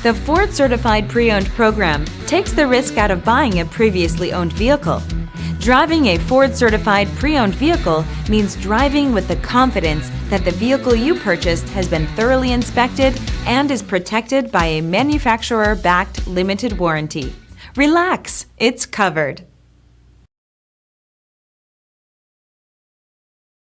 The Ford Certified Pre-Owned program takes the risk out of buying a previously owned vehicle. Driving a Ford Certified Pre-Owned vehicle means driving with the confidence that the vehicle you purchased has been thoroughly inspected and is protected by a manufacturer-backed limited warranty. Relax, it's covered.